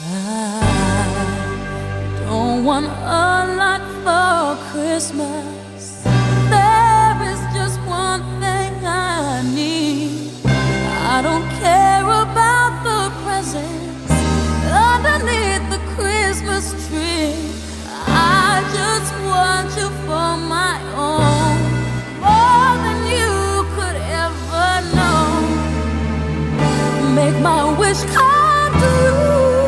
I don't want a lot for Christmas. There is just one thing I need. I don't care about the presents underneath the Christmas tree. I just want you for my own, more than you could ever know. Make my wish come true.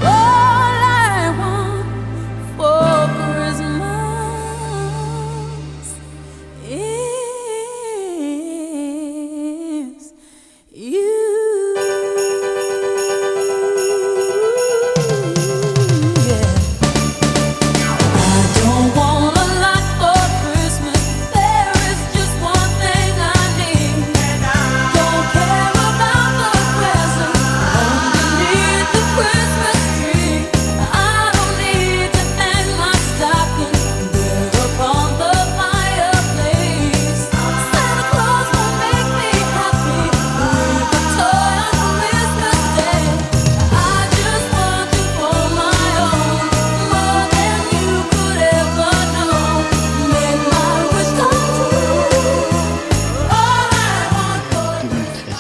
All I want for Christmas is you.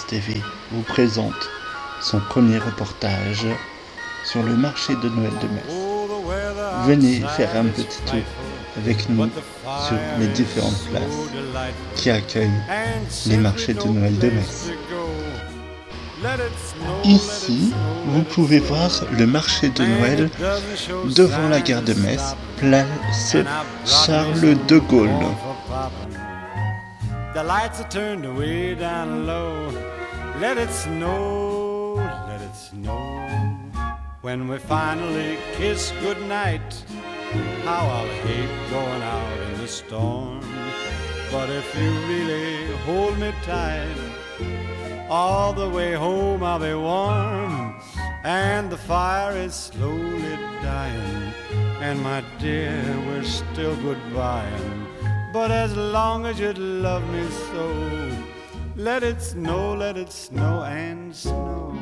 TV vous présente son premier reportage sur le marché de Noël de Metz. Venez faire un petit tour avec nous sur les différentes places qui accueillent les marchés de Noël de Metz. Ici, vous pouvez voir le marché de Noël devant la gare de Metz, place Charles de Gaulle. The lights are turned way down low. Let it snow, let it snow. When we finally kiss goodnight, how I'll hate going out in the storm. But if you really hold me tight, all the way home I'll be warm. And the fire is slowly dying, and my dear, we're still goodbying. But as long as you love me so, let it snow and snow.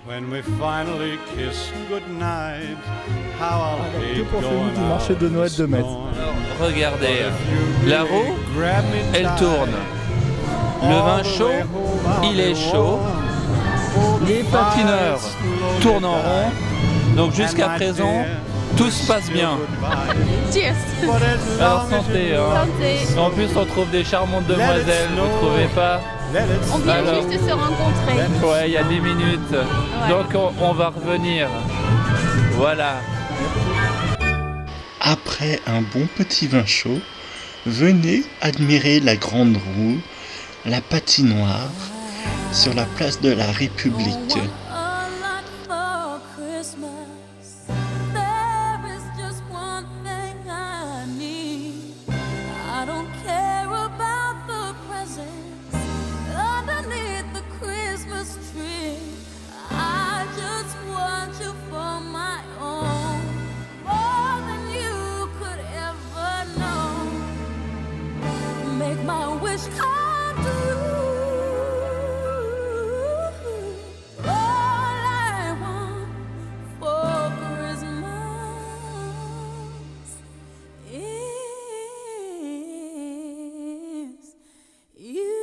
When we finally kiss goodnight, how I'll hate going du marché de Noël de Metz. Regardez, la roue, elle tourne. Le vin chaud, il est chaud. Les patineurs tournent en rond. Donc jusqu'à présent, tout se passe bien. Cheers. Alors santé, hein. Santé. En plus, on trouve des charmantes demoiselles, vous trouvez pas? On vient juste de se rencontrer. Ouais, il y a 10 minutes. Ouais. Donc on va revenir. Voilà. Après un bon petit vin chaud, venez admirer la grande roue, la patinoire, sur la place de la République. Make my wish come true. All I want for Christmas is you.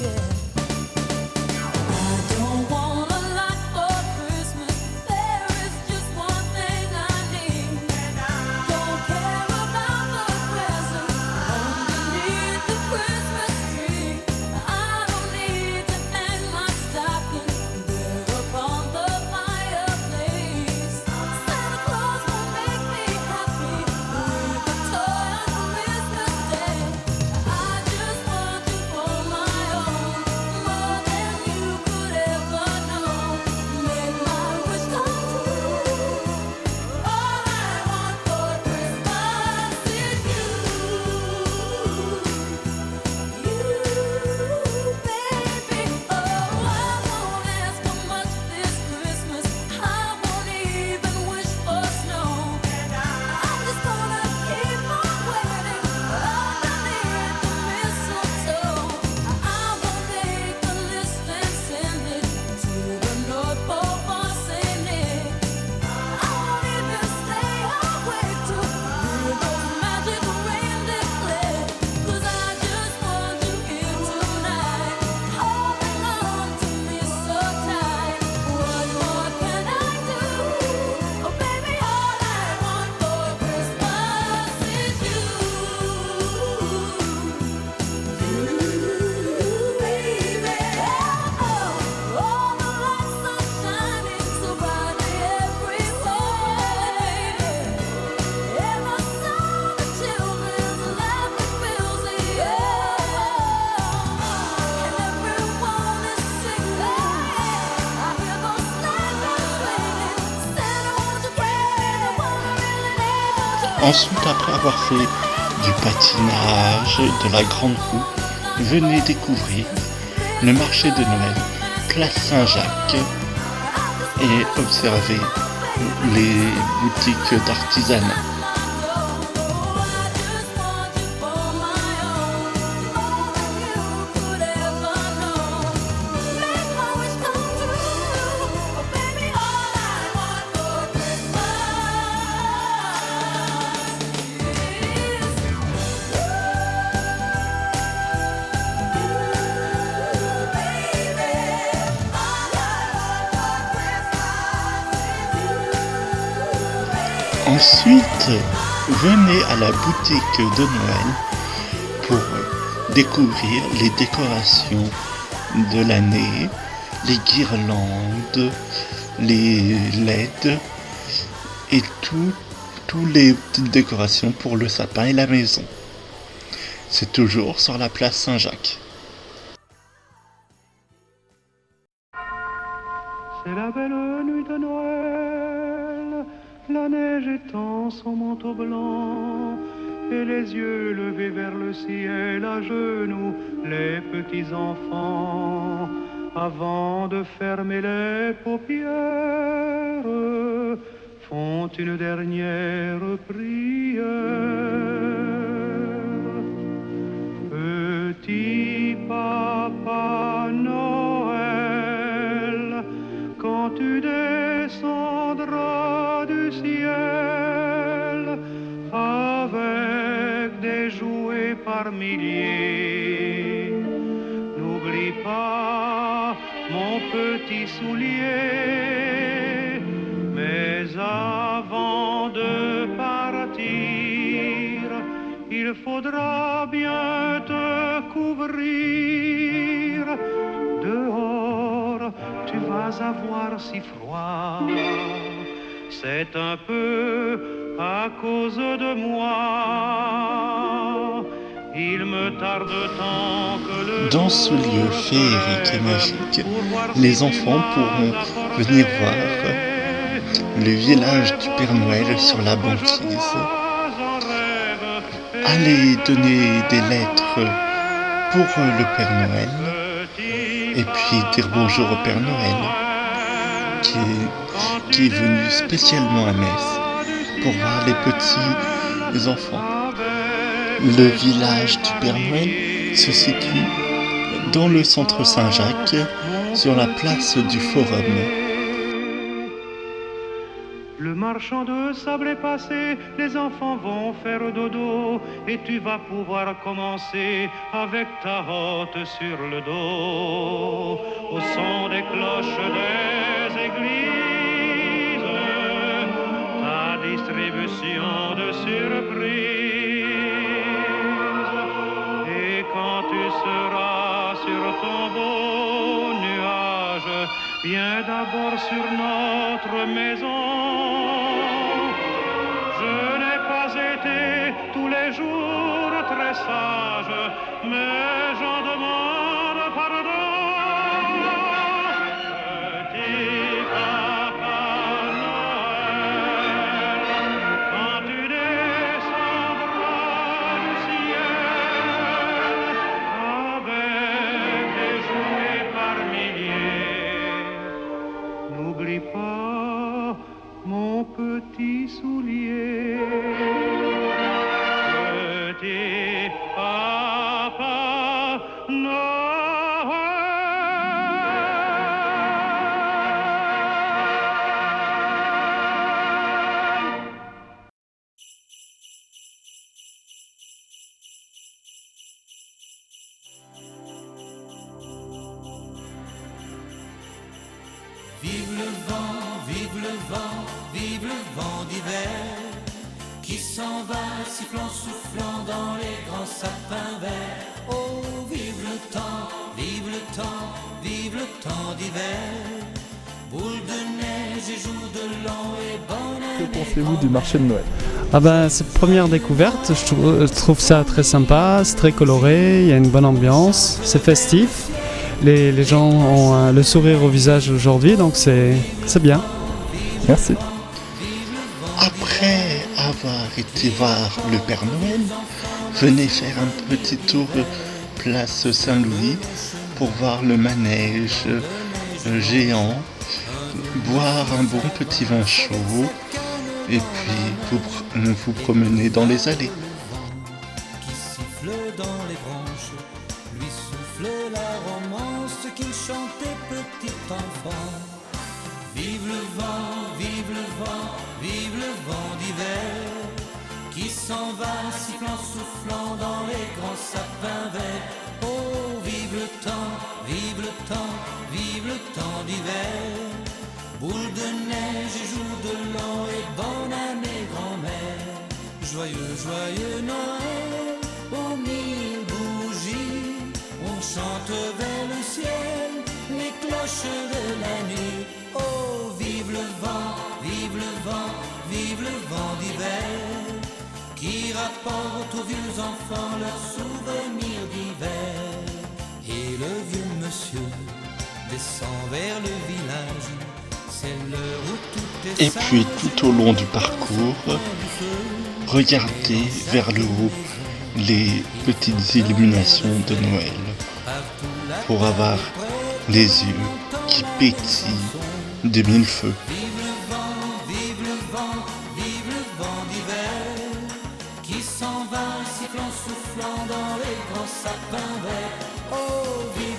Yeah. I don't want a lot for Christmas. There is just one thing I need. Don't care about the Ensuite, après avoir fait du patinage, de la grande roue, venez découvrir le marché de Noël, place Saint-Jacques, et observer les boutiques d'artisanat. Ensuite, venez à la boutique de Noël pour découvrir les décorations de l'année, les guirlandes, les LED et toutes les petites décorations pour le sapin et la maison. C'est toujours sur la place Saint-Jacques. C'est la belle nuit de Noël, la neige étend son manteau blanc, et les yeux levés vers le ciel, à genoux les petits enfants, avant de fermer les paupières, font une dernière prière. Petit papa Noël, quand tu descendras du ciel avec des jouets par milliers, n'oublie pas mon petit soulier. Mais avant de partir, il faudra bien te couvrir. Dehors, tu vas avoir si froid. C'est un peu à cause de moi. Il me tarde tant que le Dans ce lieu féerique et magique, les enfants pourront venir voir le village du Père Noël sur la banquise. Allez donner des lettres pour le Père Noël et puis dire bonjour au Père Noël qui est venu spécialement à Metz pour voir les petits enfants. Le village du Père Noël se situe dans le centre Saint-Jacques, sur la place du Forum. Le marchand de sable est passé, les enfants vont faire dodo, et tu vas pouvoir commencer avec ta hotte sur le dos, au son des cloches des églises, ta distribution de surprises. Et quand tu seras sur ton beau nuage, viens d'abord sur notre maison. Je n'ai pas été tous les jours très sage, mais j'en demande pardon. Petit papa Noël, quand tu descendras du ciel avec des jouets par milliers, n'oublie pas mon petit soulier. Petit papa Noël. Vive le vent, vive le vent, vive le vent d'hiver, qui s'en va sifflant, soufflant dans les grands sapins verts. Oh, vive le temps, vive le temps, vive le temps d'hiver, boule de neige et jour de l'an et bonne année. Que pensez-vous du marché de Noël ? Ah ben, cette première découverte, je trouve ça très sympa, c'est très coloré, il y a une bonne ambiance, c'est festif. Les gens ont le sourire au visage aujourd'hui, donc c'est bien. Merci. Après Après avoir été voir le Père Noël, venez faire un petit tour place Saint-Louis pour voir le manège géant, boire un bon petit vin chaud et puis vous promener dans les allées. Qui siffle dans les branches, lui souffle la romance qu'il chantait petit enfant. Vive le vent, vive le vent, vive le vent d'hiver, qui s'en va sifflant, soufflant dans les grands sapins verts. Oh, vive le temps, vive le temps, vive le temps d'hiver. Boule de neige et jour de l'an et bonne année grand-mère. Joyeux, joyeux Noël, aux mille bougies, on chante vers le ciel les cloches de la nuit. Oh, vive le vent, vive le vent, vive le vent d'hiver, qui rapporte aux vieux enfants leurs souvenirs d'hiver. Et le vieux monsieur descend vers le village, c'est l'heure où tout est Et puis tout au long du parcours, regardez vers le haut les petites illuminations de Noël pour avoir les yeux qui pétillent de mille feux. Vive le vent, vive le vent, vive le vent d'hiver, qui s'en va sifflant, soufflant dans les grands sapins verts. Oh, vive